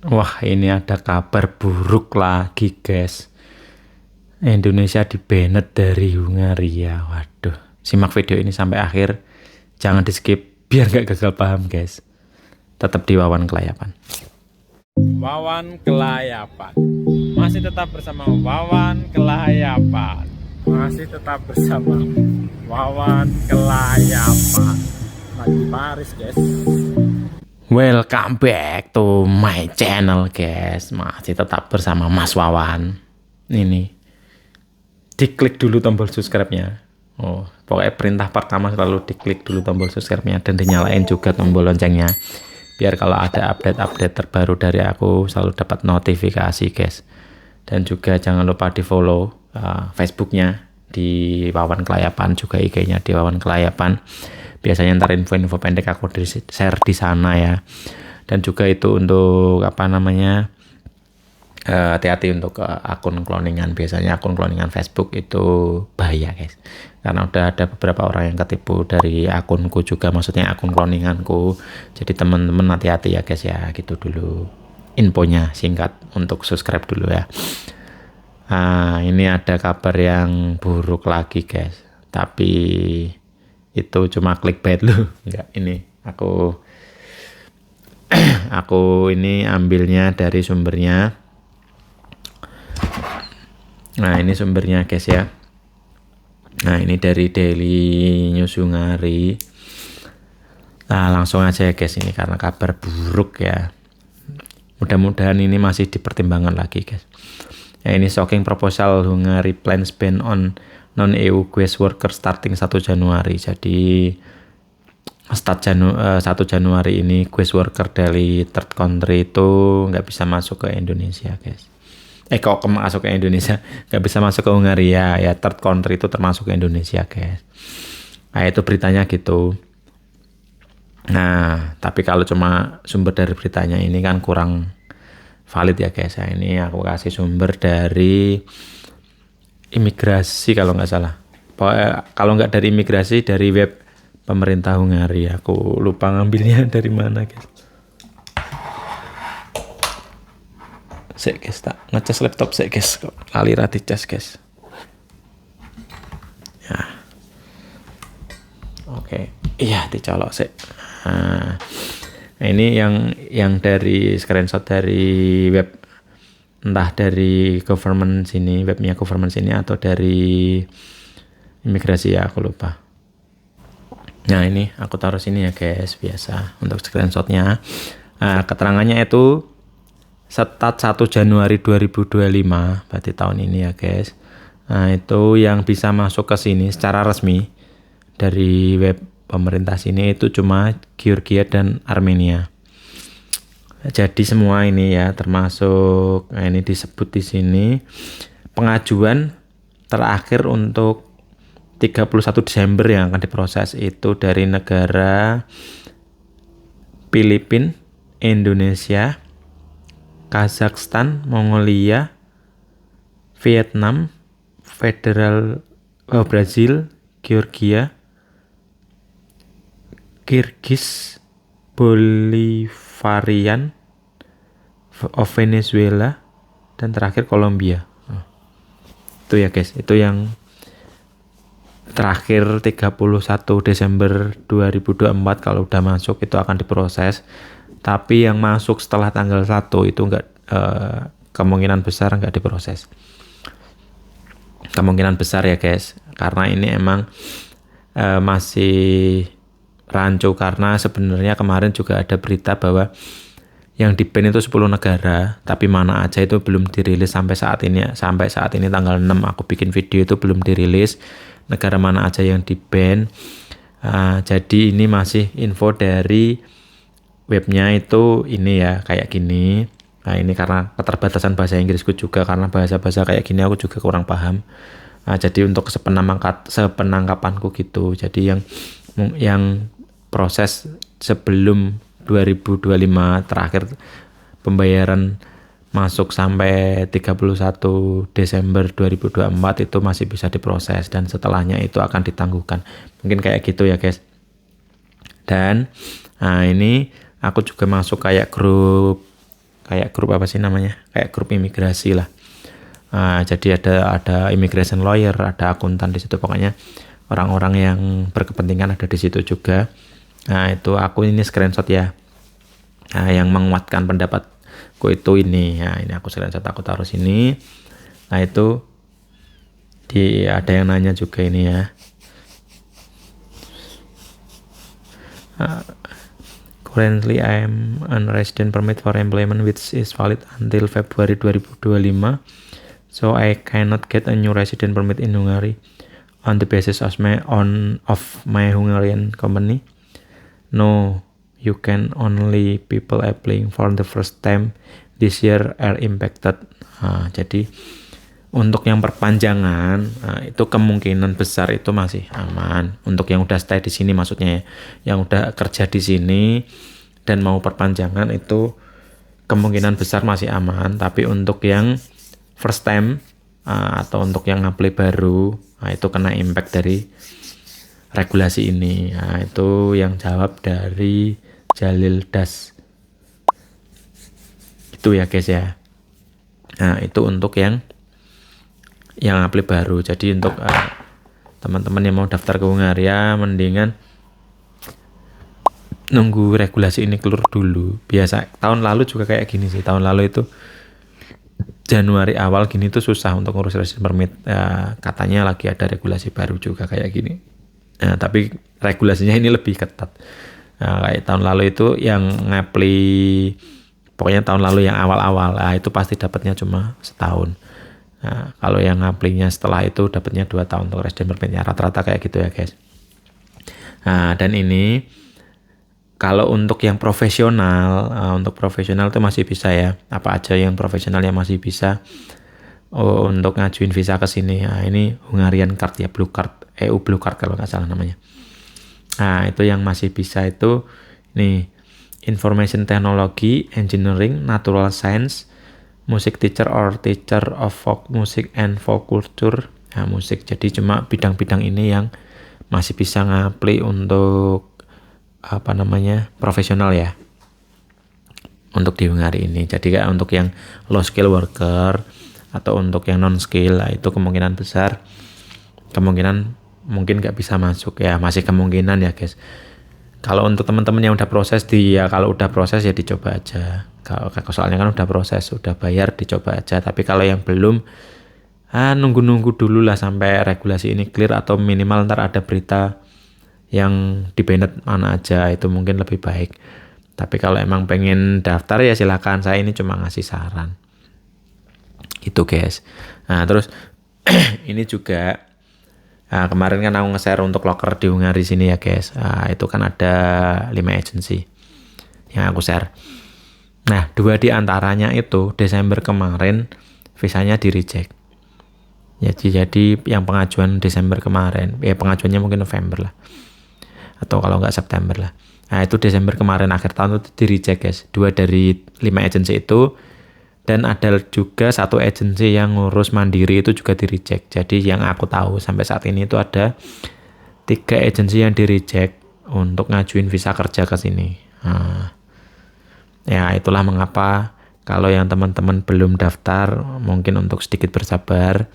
Wah, ini ada kabar buruk lagi, guys. Indonesia di-banned dari Hungaria. Waduh, simak video ini sampai akhir. Jangan di-skip biar gak gagal paham, guys. Tetap di Wawan Kelayapan. Wawan Kelayapan. Masih tetap bersama Wawan Kelayapan. Masih tetap bersama Wawan Kelayapan. Lagi Paris, guys. Welcome back to my channel, guys. Masih tetap bersama Mas Wawan. Ini diklik dulu tombol subscribe-nya. Oh, pokoknya perintah pertama selalu diklik dulu tombol subscribe-nya dan dinyalain juga tombol loncengnya. Biar kalau ada update-update terbaru dari aku selalu dapat notifikasi, guys. Dan juga jangan lupa di-follow Facebook-nya di Wawan Kelayapan, juga IG-nya di Wawan Kelayapan. Biasanya ntar info-info pendek aku share di sana ya. Dan juga itu untuk hati-hati untuk akun cloningan. Biasanya akun cloningan Facebook itu bahaya, guys, karena udah ada beberapa orang yang ketipu dari akunku juga, maksudnya akun cloninganku. Jadi teman-teman hati-hati ya, guys ya. Gitu dulu infonya singkat, untuk subscribe dulu ya. Ini ada kabar yang buruk lagi, guys, tapi itu cuma clickbait loh. Enggak, ini aku ini ambilnya dari sumbernya. Nah, ini sumbernya, guys ya. Nah, ini dari Daily News Hungary. Nah, langsung aja ya, guys, ini karena kabar buruk ya. Mudah-mudahan ini masih dipertimbangkan lagi, guys. Ya, ini shocking proposal Hungary plans ban on non-EU guest worker starting 1 Januari. Jadi 1 Januari ini guest worker dari third country itu nggak bisa masuk ke Indonesia, guys. Kok masuk ke Indonesia, nggak bisa masuk ke Hungaria ya. Third country itu termasuk ke Indonesia, guys. Nah, itu beritanya gitu. Nah, tapi kalau cuma sumber dari beritanya ini kan kurang valid ya, guys. Nah, ini aku kasih sumber dari imigrasi kalau nggak salah. Kalau nggak dari imigrasi, dari web pemerintah Hungaria. Aku lupa ngambilnya dari mana, guys. Sek, guys, tak ngecas laptop sek, guys. Kok lali rati cas, guys. Ya. Oke. Iya, dicolok sek. Nah, ini yang dari screenshot dari web, entah dari government sini, webnya government sini, atau dari imigrasi ya, aku lupa. Nah, ini aku taruh sini ya, guys, biasa untuk screenshotnya. Nah, keterangannya itu start 1 Januari 2025, berarti tahun ini ya, guys. Nah, itu yang bisa masuk ke sini secara resmi dari web pemerintah sini itu cuma Georgia dan Armenia. Jadi semua ini ya, termasuk ini disebut di sini pengajuan terakhir untuk 31 Desember yang akan diproses itu dari negara Filipina, Indonesia, Kazakhstan, Mongolia, Vietnam, Brazil, Georgia, Kirgis, Bolivarian of Venezuela, dan terakhir Kolombia. Itu ya, guys, itu yang terakhir 31 Desember 2024. Kalau udah masuk itu akan diproses. Tapi yang masuk setelah tanggal 1 itu enggak, kemungkinan besar enggak diproses. Kemungkinan besar ya, guys, karena ini emang masih rancu, karena sebenarnya kemarin juga ada berita bahwa yang di-ban itu 10 negara, tapi mana aja itu belum dirilis sampai saat ini. Sampai saat ini tanggal 6 aku bikin video itu belum dirilis negara mana aja yang di-ban. Jadi ini masih info dari webnya itu ini ya, kayak gini. Nah, ini karena keterbatasan bahasa Inggrisku juga, karena bahasa-bahasa kayak gini aku juga kurang paham. Jadi untuk sepenangkapanku gitu. Jadi yang proses sebelum 2025 terakhir pembayaran masuk sampai 31 Desember 2024 itu masih bisa diproses, dan setelahnya itu akan ditangguhkan. Mungkin kayak gitu ya, guys. Dan ini aku juga masuk kayak grup kayak grup apa sih namanya, kayak grup imigrasi lah. Jadi ada immigration lawyer, ada akuntan di situ, pokoknya orang-orang yang berkepentingan ada di situ juga. Nah itu aku ini screenshot ya, yang menguatkan pendapatku itu ini. Nah ini aku screenshot, aku taruh sini. Nah itu ada yang nanya juga ini ya. Currently I am on resident permit for employment which is valid until February 2025. So I cannot get a new resident permit in Hungary on the basis of my Hungarian company. No, you can only people applying for the first time this year are impacted. Jadi untuk yang perpanjangan itu kemungkinan besar itu masih aman. Untuk yang udah stay di sini maksudnya ya, yang udah kerja di sini dan mau perpanjangan itu kemungkinan besar masih aman. Tapi untuk yang first time atau untuk yang apply baru, itu kena impact dari regulasi ini. Nah, itu yang jawab dari Jalil Das. Itu ya guys ya. Nah, itu untuk yang apply baru. Jadi untuk teman-teman yang mau daftar ke Hungaria mendingan nunggu regulasi ini keluar dulu. Biasa tahun lalu juga kayak gini sih. Tahun lalu itu Januari awal gini tuh susah untuk ngurus resident permit. Katanya lagi ada regulasi baru juga kayak gini. Tapi regulasinya ini lebih ketat. Kayak tahun lalu itu yang ngapli, pokoknya tahun lalu yang awal-awal, itu pasti dapatnya cuma setahun. Kalau yang ngaplinya setelah itu dapatnya 2 tahun untuk resident permitnya, rata-rata kayak gitu ya guys. Dan ini kalau untuk yang profesional, untuk profesional itu masih bisa ya. Apa aja yang profesional yang masih bisa untuk ngajuin visa ke sini. Ini Hungarian Card ya, Blue Card, EU Blue Card kalau nggak salah namanya. Itu yang masih bisa itu nih, Information Technology, Engineering, Natural Science, Music Teacher or Teacher of Folk Music and Folk Culture. Musik. Jadi cuma bidang-bidang ini yang masih bisa ngapli untuk profesional ya, untuk di Hungari ini. Jadi kayak untuk yang low skill worker atau untuk yang non skill, itu kemungkinan besar mungkin nggak bisa masuk ya, masih kemungkinan ya guys. Kalau untuk teman-teman yang udah proses kalau udah proses ya dicoba aja. Kalau soalnya kan udah proses, udah bayar, dicoba aja. Tapi kalau yang belum, nunggu-nunggu dulu lah sampai regulasi ini clear, atau minimal ntar ada berita yang di banned mana aja, itu mungkin lebih baik. Tapi kalau emang pengen daftar ya silakan, saya ini cuma ngasih saran gitu guys. Terus ini juga kemarin kan aku nge-share untuk loker di Hungari sini ya guys. Itu kan ada 5 agency yang aku share. Nah 2 di antaranya itu Desember kemarin visanya di reject. Jadi yang pengajuan Desember kemarin, pengajuannya mungkin November lah, atau kalau nggak September lah. Itu Desember kemarin akhir tahun itu di reject guys. 2 dari 5 agency itu. Dan ada juga 1 agency yang ngurus mandiri itu juga di reject. Jadi yang aku tahu sampai saat ini itu ada 3 agency yang di reject untuk ngajuin visa kerja ke sini. Ya itulah mengapa kalau yang teman-teman belum daftar, mungkin untuk sedikit bersabar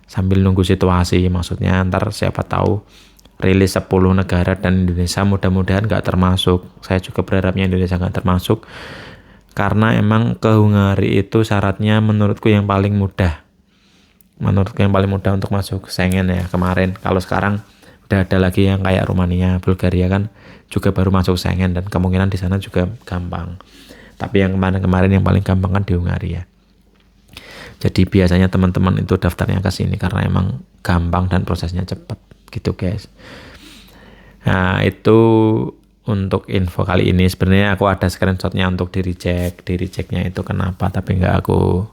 sambil nunggu situasi. Maksudnya ntar siapa tahu rilis 10 negara dan Indonesia mudah-mudahan nggak termasuk. Saya juga berharapnya Indonesia nggak termasuk, karena emang ke Hungari itu syaratnya menurutku yang paling mudah. Untuk masuk Schengen ya kemarin. Kalau sekarang udah ada lagi yang kayak Rumania, Bulgaria kan juga baru masuk Schengen, dan kemungkinan di sana juga gampang. Tapi yang kemarin yang paling gampang kan di Hungari ya. Jadi biasanya teman-teman itu daftarnya ke sini karena emang gampang dan prosesnya cepat gitu guys. Nah itu untuk info kali ini. Sebenarnya aku ada screenshotnya untuk di rejectnya itu kenapa, tapi nggak aku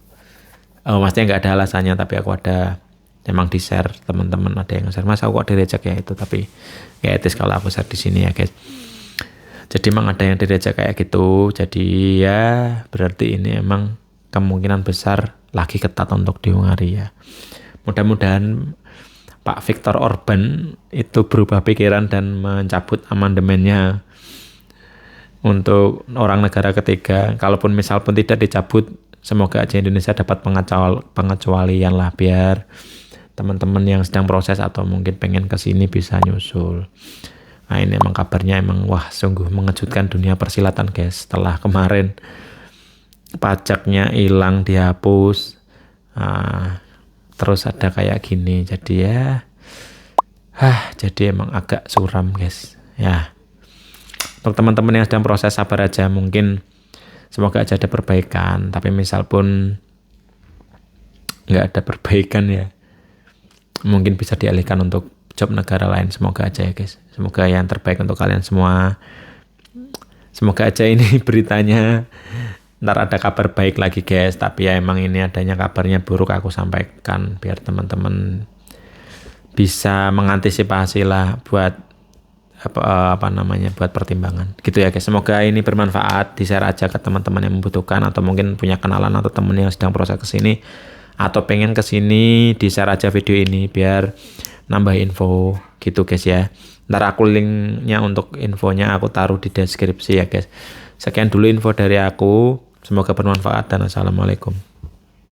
maksudnya nggak ada alasannya, tapi aku ada emang di share. Teman-teman ada yang share, mas aku kok di reject ya itu, tapi kayak etis kalau aku share di sini ya guys. Jadi emang ada yang di reject kayak gitu. Jadi ya berarti ini emang kemungkinan besar lagi ketat untuk di Hungaria. Mudah-mudahan Pak Viktor Orban itu berubah pikiran dan mencabut amandemennya untuk orang negara ketiga. Kalaupun misal pun tidak dicabut, semoga aja Indonesia dapat pengecualian lah, biar teman-teman yang sedang proses atau mungkin pengen ke sini bisa nyusul. Nah ini emang kabarnya emang wah sungguh mengejutkan dunia persilatan guys. Setelah kemarin pajaknya hilang, dihapus, terus ada kayak gini, jadi jadi emang agak suram guys ya. Untuk teman-teman yang sedang proses, sabar aja, mungkin semoga aja ada perbaikan. Tapi misal pun nggak ada perbaikan ya, mungkin bisa dialihkan untuk job negara lain. Semoga aja ya guys, semoga yang terbaik untuk kalian semua. Semoga aja ini beritanya ntar ada kabar baik lagi guys. Tapi ya emang ini adanya kabarnya buruk, aku sampaikan biar teman-teman bisa mengantisipasi lah buat buat pertimbangan gitu ya guys. Semoga ini bermanfaat, di-share aja ke teman-teman yang membutuhkan, atau mungkin punya kenalan atau temen yang sedang proses kesini atau pengen kesini, di-share aja video ini biar nambah info gitu guys ya. Ntar aku linknya untuk infonya aku taruh di deskripsi ya guys. Sekian dulu info dari aku, semoga bermanfaat dan assalamualaikum.